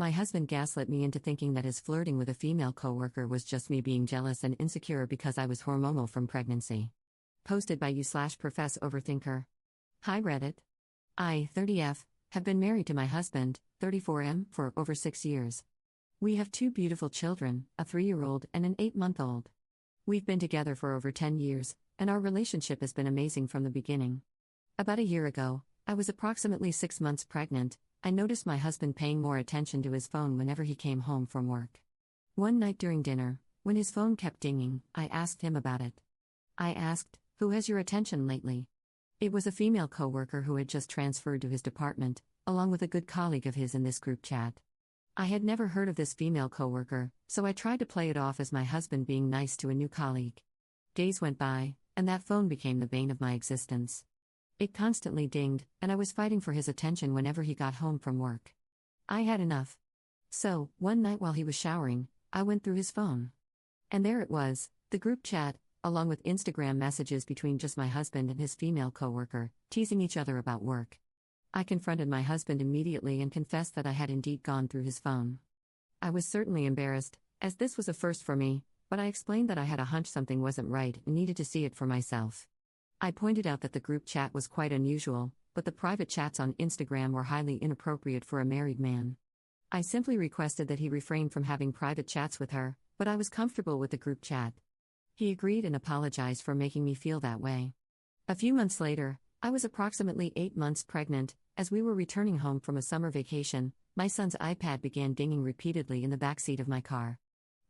My husband gaslit me into thinking that his flirting with a female coworker was just me being jealous and insecure because I was hormonal from pregnancy. Posted by you/Profess Overthinker. Hi Reddit. I, 30F, have been married to my husband, 34M, for over 6 years. We have 2 beautiful children, a 3-year-old and an 8-month-old. We've been together for over 10 years, and our relationship has been amazing from the beginning. About a year ago, I was approximately 6 months pregnant. I noticed my husband paying more attention to his phone whenever he came home from work. One night during dinner, when his phone kept dinging, I asked him about it. I asked, "Who has your attention lately?" It was a female coworker who had just transferred to his department, along with a good colleague of his in this group chat. I had never heard of this female coworker, so I tried to play it off as my husband being nice to a new colleague. Days went by, and that phone became the bane of my existence. It constantly dinged, and I was fighting for his attention whenever he got home from work. I had enough. So, one night while he was showering, I went through his phone. And there it was, the group chat, along with Instagram messages between just my husband and his female coworker, teasing each other about work. I confronted my husband immediately and confessed that I had indeed gone through his phone. I was certainly embarrassed, as this was a first for me, but I explained that I had a hunch something wasn't right and needed to see it for myself. I pointed out that the group chat was quite unusual, but the private chats on Instagram were highly inappropriate for a married man. I simply requested that he refrain from having private chats with her, but I was comfortable with the group chat. He agreed and apologized for making me feel that way. A few months later, I was approximately 8 months pregnant. As we were returning home from a summer vacation, my son's iPad began dinging repeatedly in the backseat of my car.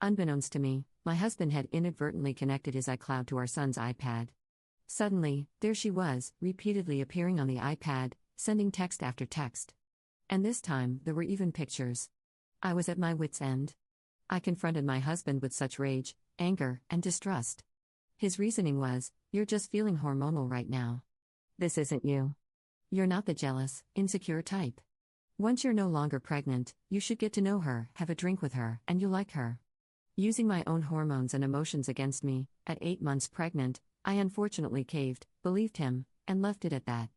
Unbeknownst to me, my husband had inadvertently connected his iCloud to our son's iPad. Suddenly, there she was, repeatedly appearing on the iPad, sending text after text. And this time, there were even pictures. I was at my wit's end. I confronted my husband with such rage, anger, and distrust. His reasoning was, "You're just feeling hormonal right now. This isn't you. You're not the jealous, insecure type. Once you're no longer pregnant, you should get to know her, have a drink with her, and you'll like her." Using my own hormones and emotions against me, at 8 months pregnant, I unfortunately caved, believed him, and left it at that.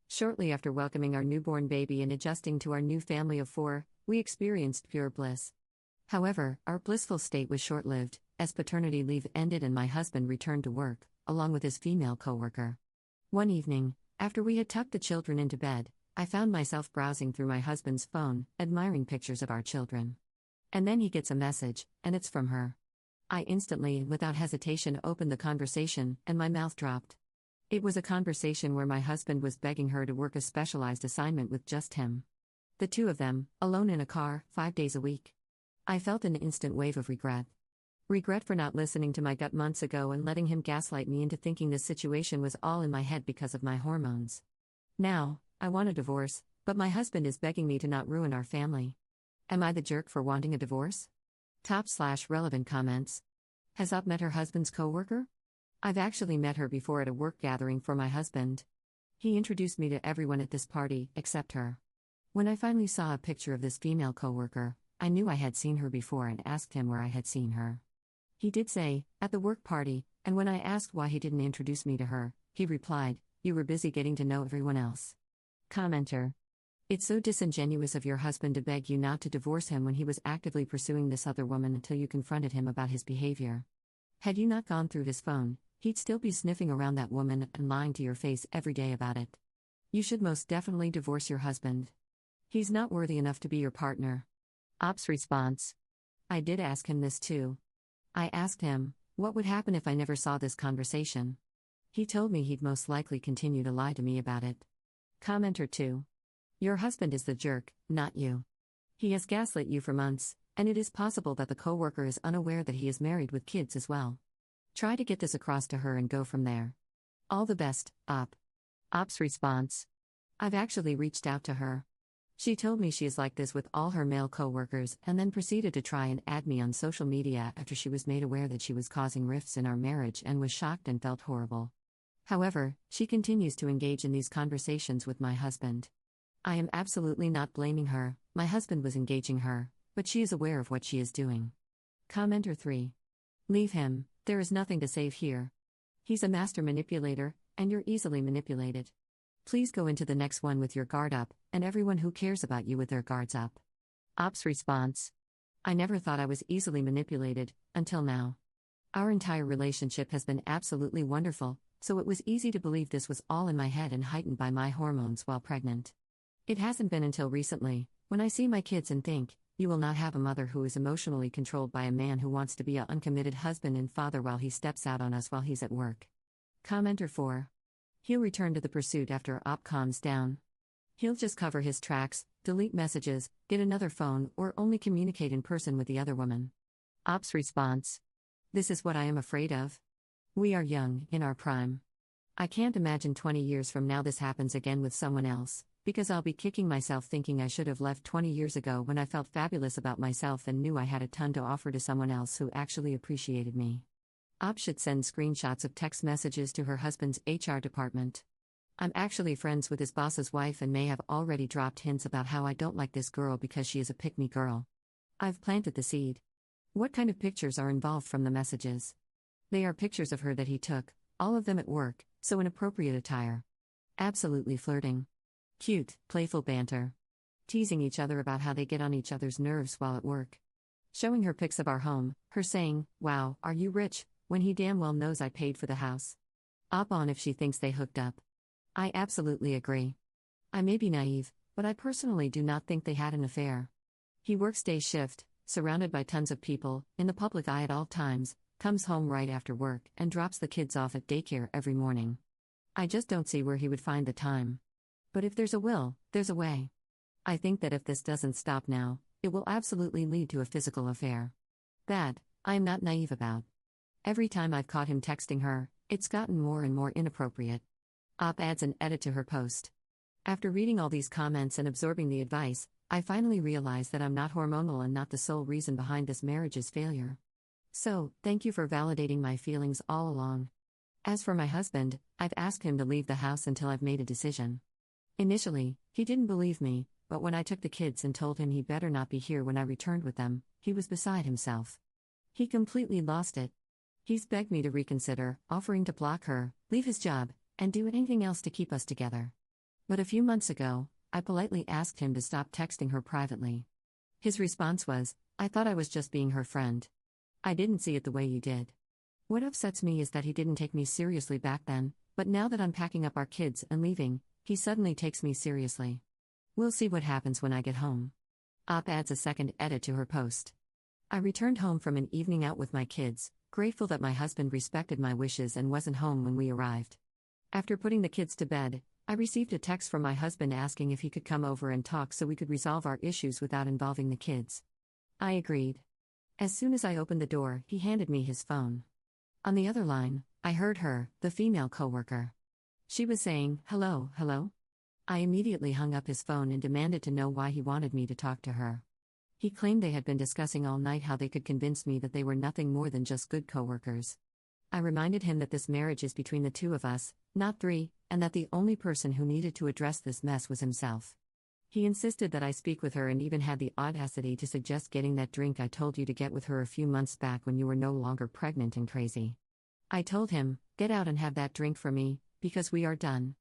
Shortly after welcoming our newborn baby and adjusting to our new family of 4, we experienced pure bliss. However, our blissful state was short-lived, as paternity leave ended and my husband returned to work, along with his female coworker. One evening, after we had tucked the children into bed, I found myself browsing through my husband's phone, admiring pictures of our children. And then he gets a message, and it's from her. I instantly, without hesitation, opened the conversation, and my mouth dropped. It was a conversation where my husband was begging her to work a specialized assignment with just him. The two of them, alone in a car, 5 days a week. I felt an instant wave of regret. Regret for not listening to my gut months ago and letting him gaslight me into thinking this situation was all in my head because of my hormones. Now, I want a divorce, but my husband is begging me to not ruin our family. Am I the jerk for wanting a divorce? Top/relevant comments. Has Up met her husband's coworker? I've actually met her before at a work gathering for my husband. He introduced me to everyone at this party, except her. When I finally saw a picture of this female coworker, I knew I had seen her before and asked him where I had seen her. He did say, at the work party, and when I asked why he didn't introduce me to her, he replied, "You were busy getting to know everyone else." Commenter. It's so disingenuous of your husband to beg you not to divorce him when he was actively pursuing this other woman until you confronted him about his behavior. Had you not gone through his phone, he'd still be sniffing around that woman and lying to your face every day about it. You should most definitely divorce your husband. He's not worthy enough to be your partner. Op's response. I did ask him this too. I asked him, what would happen if I never saw this conversation? He told me he'd most likely continue to lie to me about it. Commenter 2. Your husband is the jerk, not you. He has gaslit you for months, and it is possible that the coworker is unaware that he is married with kids as well. Try to get this across to her and go from there. All the best, Op. Op's response. I've actually reached out to her. She told me she is like this with all her male coworkers and then proceeded to try and add me on social media after she was made aware that she was causing rifts in our marriage and was shocked and felt horrible. However, she continues to engage in these conversations with my husband. I am absolutely not blaming her, my husband was engaging her, but she is aware of what she is doing. Commenter 3. Leave him, there is nothing to save here. He's a master manipulator, and you're easily manipulated. Please go into the next one with your guard up, and everyone who cares about you with their guards up. Op's response: I never thought I was easily manipulated, until now. Our entire relationship has been absolutely wonderful, so it was easy to believe this was all in my head and heightened by my hormones while pregnant. It hasn't been until recently, when I see my kids and think, you will not have a mother who is emotionally controlled by a man who wants to be an uncommitted husband and father while he steps out on us while he's at work. Commenter 4. He'll return to the pursuit after Op calms down. He'll just cover his tracks, delete messages, get another phone, or only communicate in person with the other woman. Op's response: This is what I am afraid of. We are young, in our prime. I can't imagine 20 years from now this happens again with someone else, because I'll be kicking myself thinking I should have left 20 years ago when I felt fabulous about myself and knew I had a ton to offer to someone else who actually appreciated me. Op should send screenshots of text messages to her husband's HR department. I'm actually friends with his boss's wife and may have already dropped hints about how I don't like this girl because she is a pick-me girl. I've planted the seed. What kind of pictures are involved from the messages? They are pictures of her that he took, all of them at work, so in appropriate attire. Absolutely flirting. Cute, playful banter. Teasing each other about how they get on each other's nerves while at work. Showing her pics of our home, her saying, "Wow, are you rich?" when he damn well knows I paid for the house. Op on if she thinks they hooked up. I absolutely agree. I may be naive, but I personally do not think they had an affair. He works day shift, surrounded by tons of people, in the public eye at all times, comes home right after work, and drops the kids off at daycare every morning. I just don't see where he would find the time. But if there's a will, there's a way. I think that if this doesn't stop now, it will absolutely lead to a physical affair. That, I am not naive about. Every time I've caught him texting her, it's gotten more and more inappropriate. Op adds an edit to her post. After reading all these comments and absorbing the advice, I finally realized that I'm not hormonal and not the sole reason behind this marriage's failure. So, thank you for validating my feelings all along. As for my husband, I've asked him to leave the house until I've made a decision. Initially, he didn't believe me, but when I took the kids and told him he better not be here when I returned with them, he was beside himself. He completely lost it. He's begged me to reconsider, offering to block her, leave his job, and do anything else to keep us together. But a few months ago, I politely asked him to stop texting her privately. His response was, "I thought I was just being her friend. I didn't see it the way you did." What upsets me is that he didn't take me seriously back then, but now that I'm packing up our kids and leaving, he suddenly takes me seriously. We'll see what happens when I get home. Op adds a second edit to her post. I returned home from an evening out with my kids, grateful that my husband respected my wishes and wasn't home when we arrived. After putting the kids to bed, I received a text from my husband asking if he could come over and talk so we could resolve our issues without involving the kids. I agreed. As soon as I opened the door, he handed me his phone. On the other line, I heard her, the female coworker. She was saying, "Hello, hello?" I immediately hung up his phone and demanded to know why he wanted me to talk to her. He claimed they had been discussing all night how they could convince me that they were nothing more than just good coworkers. I reminded him that this marriage is between the two of us, not three, and that the only person who needed to address this mess was himself. He insisted that I speak with her and even had the audacity to suggest getting that drink I told you to get with her a few months back when you were no longer pregnant and crazy. I told him, "Get out and have that drink for me, because we are done."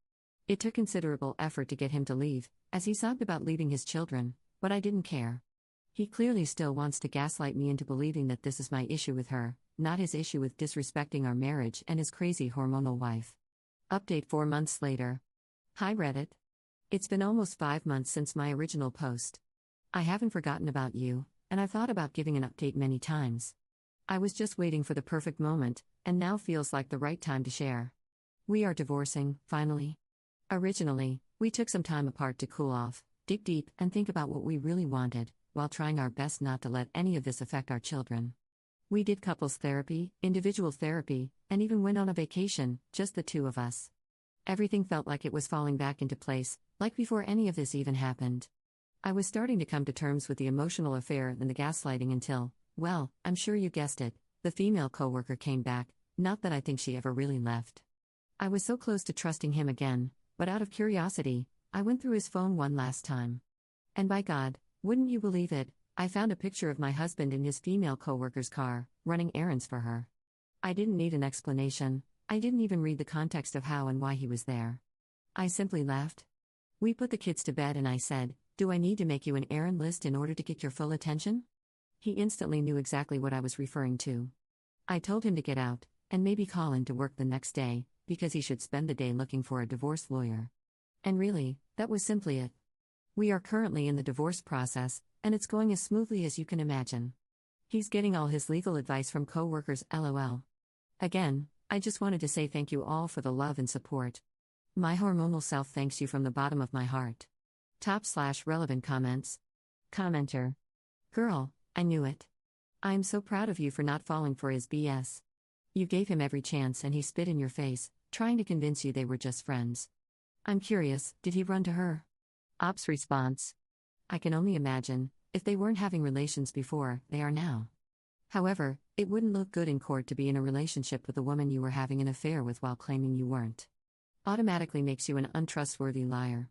It took considerable effort to get him to leave, as he sobbed about leaving his children, but I didn't care. He clearly still wants to gaslight me into believing that this is my issue with her, not his issue with disrespecting our marriage and his crazy hormonal wife. Update 4 months later. Hi Reddit. It's been almost 5 months since my original post. I haven't forgotten about you, and I've thought about giving an update many times. I was just waiting for the perfect moment, and now feels like the right time to share. We are divorcing, finally. Originally, we took some time apart to cool off, dig deep, and think about what we really wanted, while trying our best not to let any of this affect our children. We did couples therapy, individual therapy, and even went on a vacation, just the two of us. Everything felt like it was falling back into place, like before any of this even happened. I was starting to come to terms with the emotional affair and the gaslighting until, well, I'm sure you guessed it, the female coworker came back, not that I think she ever really left. I was so close to trusting him again, but out of curiosity, I went through his phone one last time. And by God, wouldn't you believe it, I found a picture of my husband in his female coworker's car, running errands for her. I didn't need an explanation, I didn't even read the context of how and why he was there. I simply laughed. We put the kids to bed and I said, Do I need to make you an errand list in order to get your full attention? He instantly knew exactly what I was referring to. I told him to get out, and maybe call in to work the next day, because he should spend the day looking for a divorce lawyer. And really, that was simply it. We are currently in the divorce process, and it's going as smoothly as you can imagine. He's getting all his legal advice from coworkers, lol. Again, I just wanted to say thank you all for the love and support. My hormonal self thanks you from the bottom of my heart. /relevant comments. Commenter. Girl, I knew it. I am so proud of you for not falling for his BS. You gave him every chance and he spit in your face, trying to convince you they were just friends. I'm curious, did he run to her? Ops response. I can only imagine, if they weren't having relations before, they are now. However, it wouldn't look good in court to be in a relationship with a woman you were having an affair with while claiming you weren't. Automatically makes you an untrustworthy liar.